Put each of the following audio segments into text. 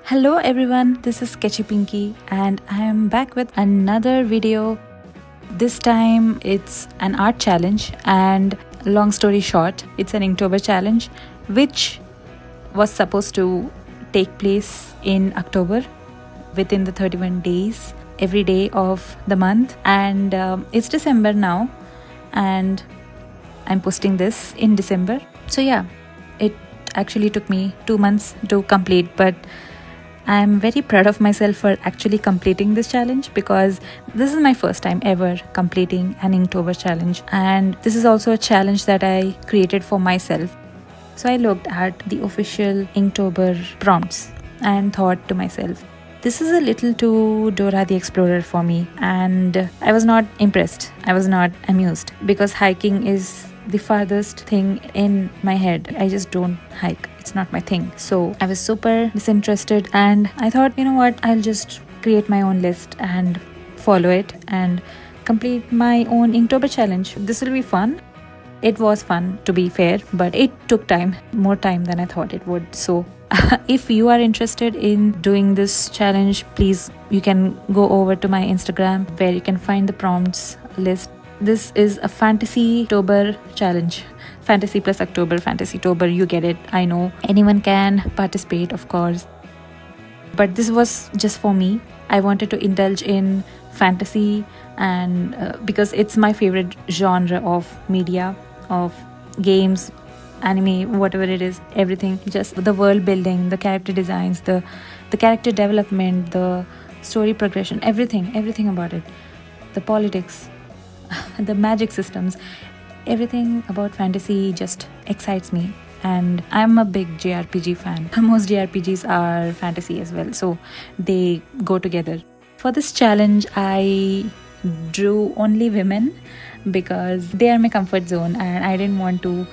Hello everyone, this is Sketchy Pinky and I am back with another video. This time it's an art challenge and long story short, it's an Inktober challenge which was supposed to take place in October within the 31 days, every day of the month, and it's December now and I'm posting this in December. So yeah, it actually took me 2 months to complete, but I'm very proud of myself for actually completing this challenge because this is my first time ever completing an Inktober challenge, and this is also a challenge that I created for myself. So I looked at the official Inktober prompts and thought to myself, this is a little too Dora the Explorer for me, and I was not impressed. I was not amused because hiking is the farthest thing in my head. I just don't hike. It's not my thing. So I was super disinterested and I thought, you know what, I'll just create my own list and follow it and complete my own Inktober challenge. This will be fun. It was fun, to be fair, but it took time, more time than I thought it would. So if you are interested in doing this challenge, please, you can go over to my Instagram where you can find the prompts list. This is a fantasy October challenge. Fantasy plus October, fantasy October, you get it. I know anyone can participate, of course. But this was just for me. I wanted to indulge in fantasy and because it's my favorite genre of media, of games, anime, whatever it is, everything. Just the world building, the character designs, the character development, the story progression, everything about it. The politics, the magic systems, everything about fantasy just excites me. And I'm a big JRPG fan. Most JRPGs are fantasy as well, so they go together. For this challenge, I drew only women because they are my comfort zone and I didn't want to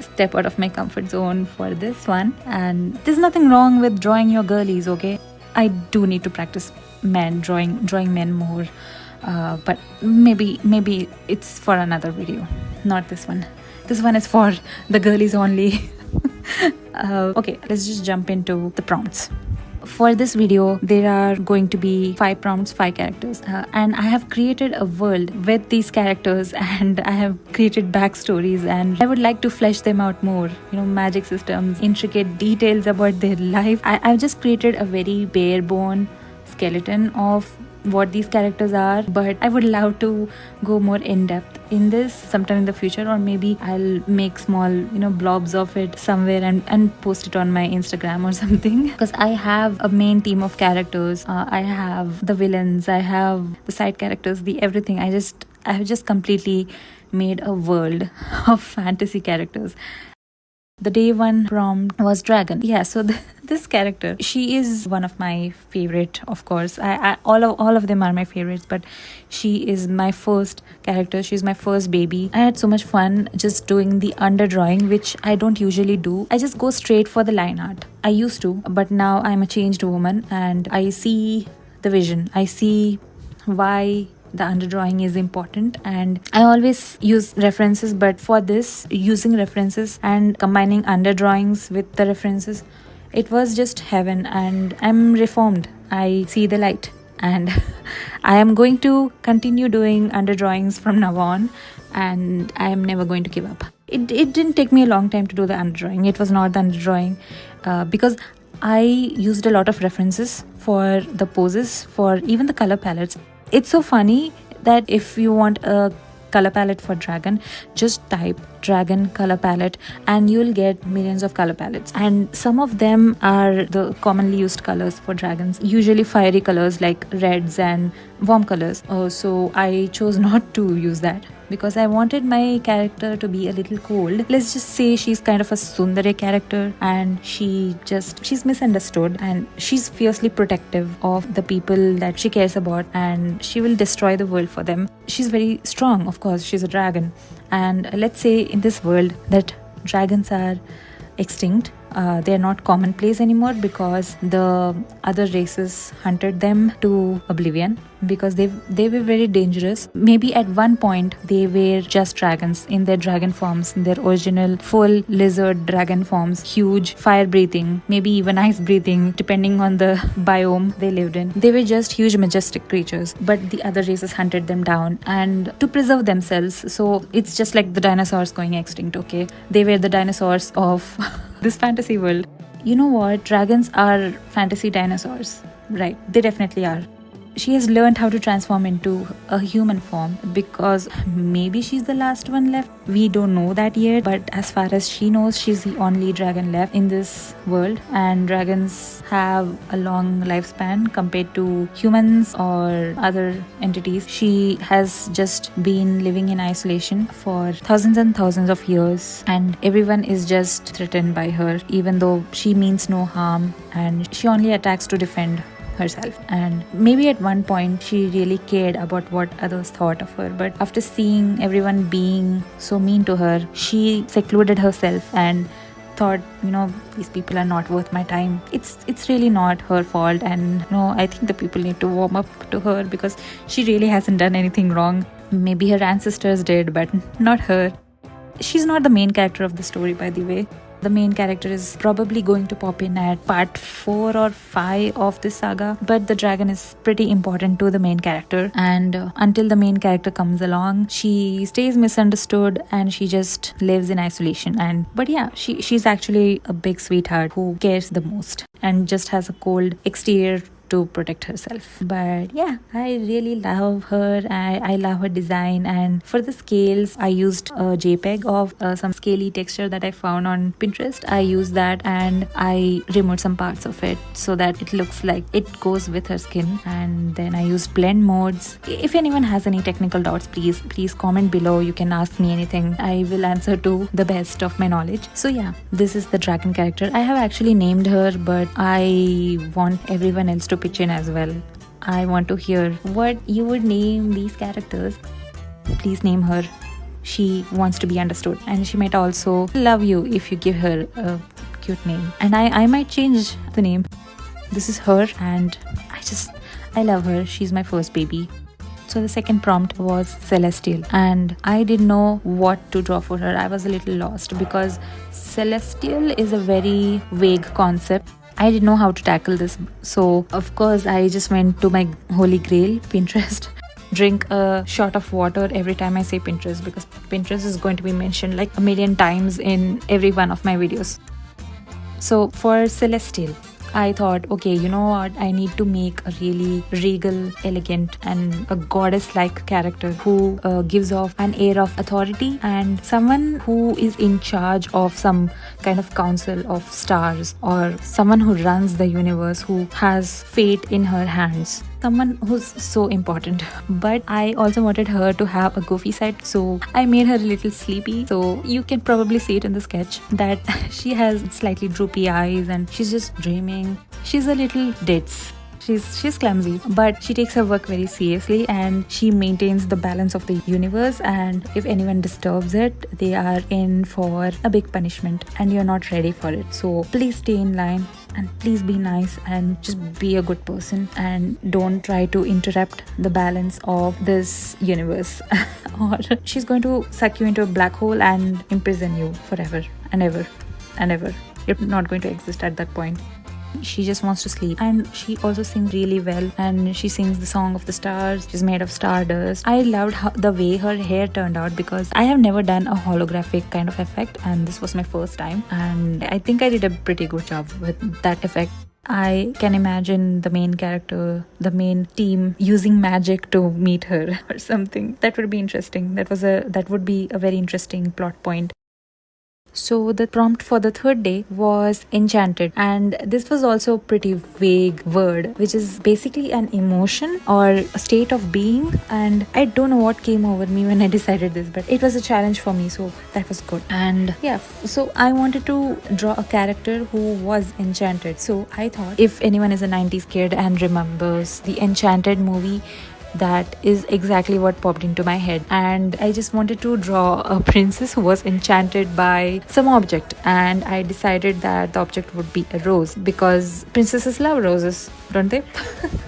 step out of my comfort zone for this one. And there's nothing wrong with drawing your girlies, okay? I do need to practice drawing men more. But maybe it's for another video, not this one. This one is for the girlies only. Okay, let's just jump into the prompts. For this video, there are going to be 5 prompts, 5 characters, and I have created a world with these characters and I have created backstories and I would like to flesh them out more, magic systems, intricate details about their life. I've just created a very bare bone skeleton of what these characters are, but I would love to go more in depth in this sometime in the future, or maybe I'll make small blobs of it somewhere and post it on my Instagram or something, because I have a main team of characters. I have the villains, I have the side characters, the everything. I have just completely made a world of fantasy characters. The day 1 prompt was dragon. Yeah, so this character, she is one of my favorite, of course. All of them are my favorites, but she is my first character. She's my first baby. I had so much fun just doing the underdrawing, which I don't usually do. I just go straight for the line art. I used to, but now I'm a changed woman and I see the vision. I see why the underdrawing is important, and I always use references, but for this, using references and combining underdrawings with the references, it was just heaven, and I'm reformed. I see the light, and I am going to continue doing underdrawings from now on, and I am never going to give up. It didn't take me a long time to do the underdrawing. It was not the underdrawing because I used a lot of references for the poses, for even the color palettes. It's so funny that if you want a color palette for dragon, just type dragon color palette and you'll get millions of color palettes, and some of them are the commonly used colors for dragons, usually fiery colors like reds and warm colors. So I chose not to use that because I wanted my character to be a little cold. Let's just say she's kind of a tsundere character and she's misunderstood and she's fiercely protective of the people that she cares about and she will destroy the world for them. She's very strong, of course, she's a dragon. And let's say in this world that dragons are extinct They are not commonplace anymore because the other races hunted them to oblivion because they were very dangerous. Maybe at one point they were just dragons in their dragon forms, in their original full lizard dragon forms, huge, fire breathing, maybe even ice breathing, depending on the biome they lived in. They were just huge, majestic creatures, but the other races hunted them down and to preserve themselves. So it's just like the dinosaurs going extinct, okay? They were the dinosaurs of this fantasy world. You know what? Dragons are fantasy dinosaurs, right? They definitely are. She has learned how to transform into a human form because maybe she's the last one left. We don't know that yet, but as far as she knows, she's the only dragon left in this world, and dragons have a long lifespan compared to humans or other entities. She has just been living in isolation for thousands and thousands of years, and everyone is just threatened by her, even though she means no harm and she only attacks to defend herself. And maybe at one point she really cared about what others thought of her, but after seeing everyone being so mean to her, she secluded herself and thought, these people are not worth my time. It's really not her fault, and I think the people need to warm up to her because she really hasn't done anything wrong. Maybe her ancestors did, but not her. She's not the main character of the story, by the way. The main character is probably going to pop in at part 4 or 5 of this saga, but the dragon is pretty important to the main character, and until the main character comes along, she stays misunderstood and she just lives in isolation. But yeah, she's actually a big sweetheart who cares the most and just has a cold exterior to protect herself. But yeah, I really love her. I love her design, and for the scales I used a JPEG of some scaly texture that I found on Pinterest. I used that and I removed some parts of it so that it looks like it goes with her skin, and then I used blend modes. If anyone has any technical doubts, please comment below. You can ask me anything. I will answer to the best of my knowledge. So yeah, this is the dragon character. I have actually named her, but I want everyone else to pitch in as well. I want to hear what you would name these characters. Please name her. She wants to be understood, and she might also love you if you give her a cute name. And I might change the name. This is her, and I love her. She's my first baby. So the second prompt was Celestial, and I didn't know what to draw for her. I was a little lost because Celestial is a very vague concept. I didn't know how to tackle this, so of course I just went to my holy grail, Pinterest. Drink a shot of water every time I say Pinterest, because Pinterest is going to be mentioned like a million times in every one of my videos. So for Celestial, I thought, okay, you know what, I need to make a really regal, elegant and a goddess-like character who gives off an air of authority, and someone who is in charge of some kind of council of stars, or someone who runs the universe, who has fate in her hands. Someone who's so important. But I also wanted her to have a goofy side, so I made her a little sleepy. So you can probably see it in the sketch that she has slightly droopy eyes and she's just dreaming. She's a little ditz. She's clumsy, but she takes her work very seriously and she maintains the balance of the universe, and if anyone disturbs it, they are in for a big punishment and you're not ready for it. So please stay in line and please be nice and just be a good person, and don't try to interrupt the balance of this universe or she's going to suck you into a black hole and imprison you forever and ever and ever. You're not going to exist at that point. She just wants to sleep, and she also sings really well, and she sings the song of the stars. She's made of stardust. I loved the way her hair turned out, because I have never done a holographic kind of effect, and this was my first time, and I think I did a pretty good job with that effect. I can imagine the main character, the main team using magic to meet her or something. That would be interesting. That would be a very interesting plot point. So the prompt for the third day was enchanted, and this was also a pretty vague word, which is basically an emotion or a state of being, and I don't know what came over me when I decided this, but it was a challenge for me, so that was good. And yeah, so I wanted to draw a character who was enchanted. So I thought, if anyone is a 90s kid and remembers the Enchanted movie, That is exactly what popped into my head, and I just wanted to draw a princess who was enchanted by some object, and I decided that the object would be a rose because princesses love roses, don't they?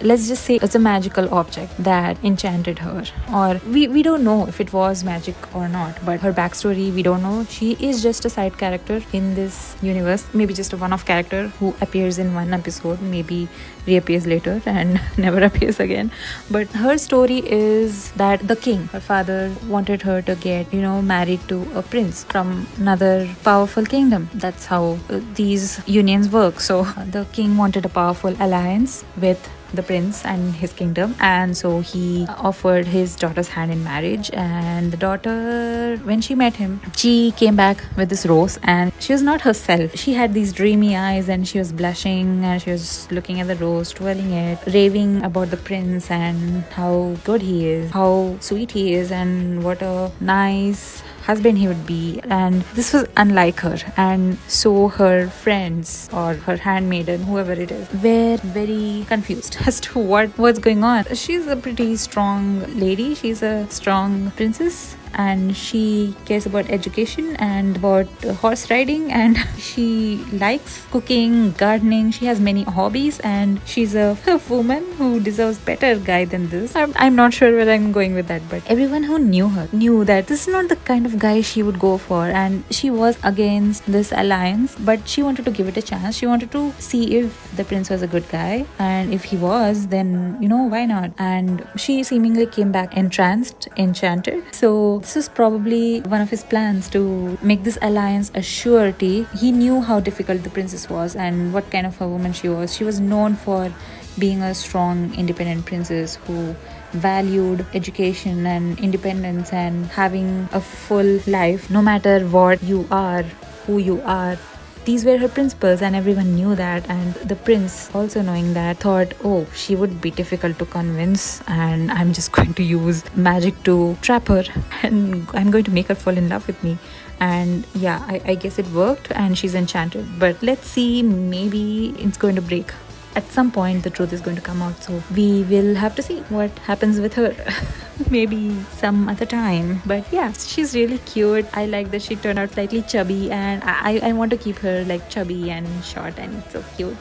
Let's just say it's a magical object that enchanted her, or we don't know if it was magic or not, but her backstory we don't know. She is just a side character in this universe, maybe just a one-off character who appears in one episode, maybe reappears later and never appears again. But her story is that the king, her father, wanted her to get married to a prince from another powerful kingdom. That's how these unions work. So the king wanted a powerful alliance with the prince and his kingdom, and so he offered his daughter's hand in marriage. And the daughter, when she met him, she came back with this rose, and she was not herself. She had these dreamy eyes, and she was blushing, and she was looking at the rose, twirling it, raving about the prince and how good he is, how sweet he is, and what a nice husband he would be. And this was unlike her, and so her friends or her handmaiden, whoever it is, were very confused as to what's going on. She's a pretty strong lady, she's a strong princess, and she cares about education and about horse riding, and she likes cooking, gardening. She has many hobbies, and she's a woman who deserves better guy than this. I'm not sure where I'm going with that, but everyone who knew her knew that this is not the kind of guy she would go for, and she was against this alliance, but she wanted to give it a chance. She wanted to see if the prince was a good guy, and if he was, then why not. And she seemingly came back entranced, enchanted. So this was probably one of his plans to make this alliance a surety. He knew how difficult the princess was and what kind of a woman she was. She was known for being a strong, independent princess who valued education and independence and having a full life, no matter what you are, who you are. These were her principles, and everyone knew that. And the prince, also knowing that, thought, oh, she would be difficult to convince, and I'm just going to use magic to trap her, and I'm going to make her fall in love with me. And yeah, I guess it worked, and she's enchanted. But let's see, maybe it's going to break. At some point the truth is going to come out, so we will have to see what happens with her. Maybe some other time. But yeah, she's really cute. I like that she turned out slightly chubby, and I want to keep her like chubby and short and so cute.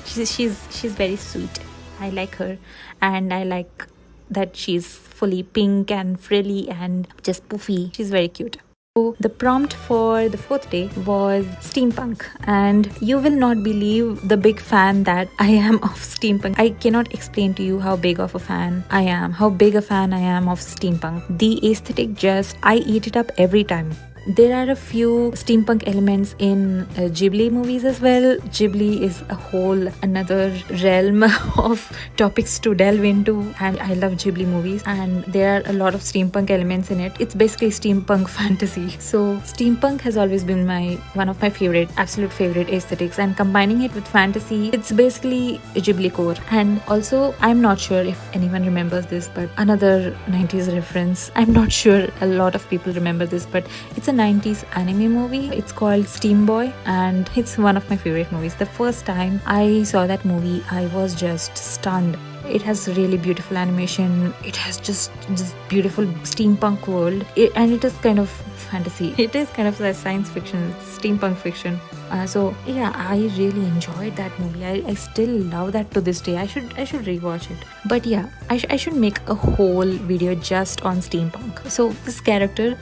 She's very sweet. I like her, and I like that she's fully pink and frilly and just poofy. She's very cute. So the prompt for the fourth day was steampunk, and you will not believe the big fan that I am of steampunk. I cannot explain to you how big of a fan I am, how big a fan I am of steampunk. The aesthetic, just I eat it up every time. There are a few steampunk elements in Ghibli movies as well. Ghibli is a whole another realm of topics to delve into, and I love Ghibli movies, and there are a lot of steampunk elements in it. It's basically steampunk fantasy. So steampunk has always been one of my absolute favorite aesthetics, and combining it with fantasy, it's basically Ghibli core. And also, I'm not sure if anyone remembers this, but another 90s reference. I'm not sure a lot of people remember this, but it's a 90s anime movie. It's called Steam Boy, and it's one of my favorite movies. The first time I saw that movie, I was just stunned. It has really beautiful animation. It has just this beautiful steampunk world, and it is kind of fantasy. It is kind of like science fiction, steampunk fiction. So yeah, I really enjoyed that movie. I still love that to this day. I should rewatch it. But yeah, I should make a whole video just on steampunk. So this character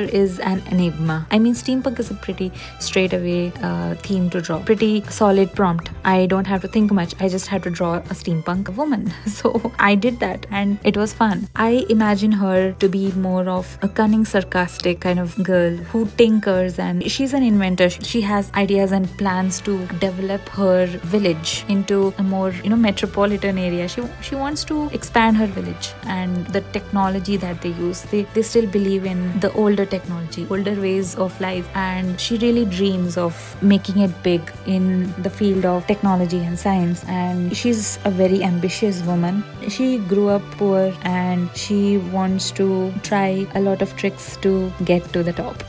is an enigma. I mean, steampunk is a pretty straight away theme to draw. Pretty solid prompt. I don't have to think much. I just have to draw a steampunk woman. So I did that, and it was fun. I imagine her to be more of a cunning, sarcastic kind of girl who tinkers, and she's an inventor. She has ideas and plans to develop her village into a more metropolitan area. She wants to expand her village, and the technology that they use, they still believe in the older technology, older ways of life, and she really dreams of making it big in the field of technology and science. And she's a very ambitious woman. She grew up poor, and she wants to try a lot of tricks to get to the top.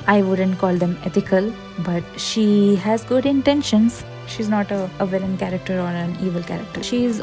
I wouldn't call them ethical, but she has good intentions. She's not a villain character or an evil character. She's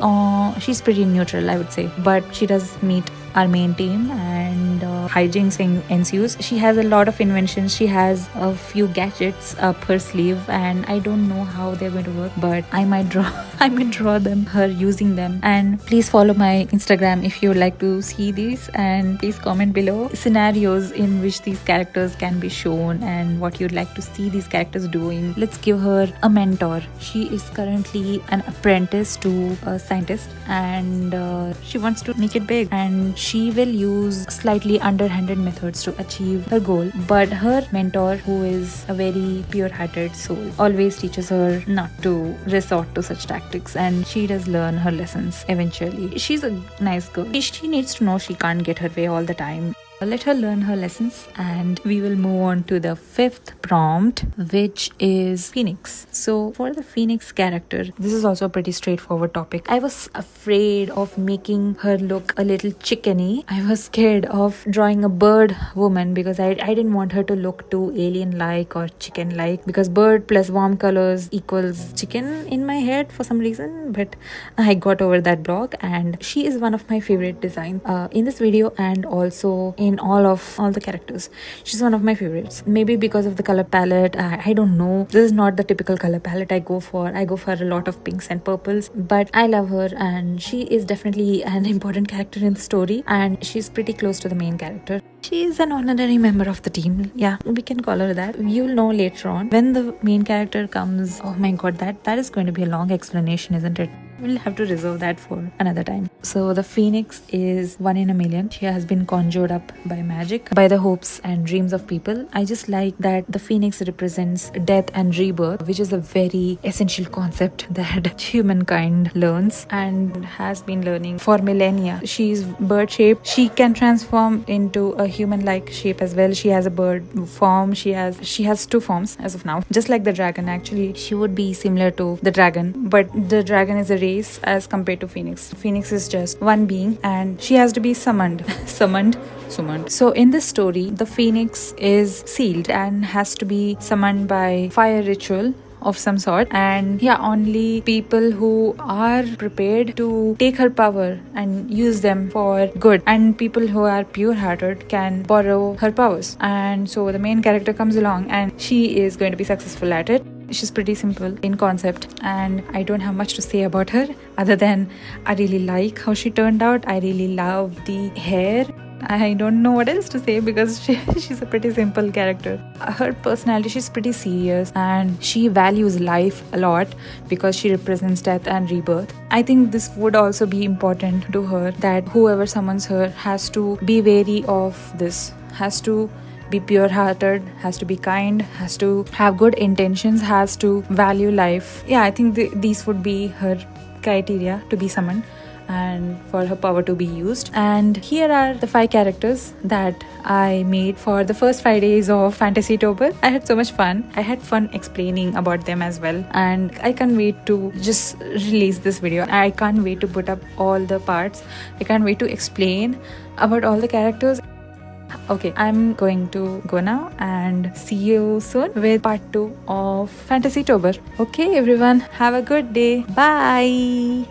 pretty neutral, I would say, but she does meet our main team and hijinks ensues. She has a lot of inventions. She has a few gadgets up her sleeve, and I don't know how they're going to work, but I might draw I might draw them, her using them. And please follow my Instagram if you would like to see these, and please comment below scenarios in which these characters can be shown and what you'd like to see these characters doing. Let's give her a mentor. She is currently an apprentice to a scientist, and she wants to make it big, and she will use slightly underhanded methods to achieve her goal. But her mentor, who is a very pure-hearted soul, always teaches her not to resort to such tactics, and she does learn her lessons eventually. She's a nice girl. She needs to know she can't get her way all the time. Let her learn her lessons, and we will move on to the fifth prompt, which is Phoenix. So for the Phoenix character, this is also a pretty straightforward topic. I was afraid of making her look a little chickeny. I was scared of drawing a bird woman because I didn't want her to look too alien-like or chicken-like, because bird plus warm colors equals chicken in my head for some reason. But I got over that block, and she is one of my favorite designs in this video, and also in all the characters. She's one of my favorites, maybe because of the color palette. I don't know, this is not the typical color palette I go for a lot of pinks and purples, but I love her, and she is definitely an important character in the story, and she's pretty close to the main character. She is an honorary member of the team. Yeah, we can call her that. You'll know later on when the main character comes. Oh my god, that is going to be a long explanation, isn't it? We'll have to reserve that for another time. So the Phoenix is one in a million. She has been conjured up by magic, by the hopes and dreams of people. I just like that the Phoenix represents death and rebirth, which is a very essential concept that humankind learns and has been learning for millennia. She's bird shaped. She can transform into a human-like shape as well. She has a bird form. She has two forms as of now, just like the dragon. Actually, she would be similar to the dragon, but the dragon is a race as compared to Phoenix. Phoenix is just one being, and she has to be summoned. summoned. So in this story, the Phoenix is sealed and has to be summoned by fire ritual of some sort, and yeah, only people who are prepared to take her power and use them for good, and people who are pure-hearted can borrow her powers. And so the main character comes along, and she is going to be successful at it. She's pretty simple in concept, and I don't have much to say about her other than I really like how she turned out. I really love the hair. I don't know what else to say because she's a pretty simple character. Her personality, she's pretty serious, and she values life a lot because she represents death and rebirth. I think this would also be important to her, that whoever summons her has to be wary of this, has to be pure-hearted, has to be kind, has to have good intentions, has to value life. Yeah, I think these would be her criteria to be summoned and for her power to be used. And here are the 5 characters that I made for the first 5 days of Fantasytober. I had so much fun. I had fun explaining about them as well, and I can't wait to just release this video. I can't wait to put up all the parts. I can't wait to explain about all the characters. Okay, I'm going to go now, and see you soon with part 2 of Fantasytober. Okay, everyone, have a good day. Bye.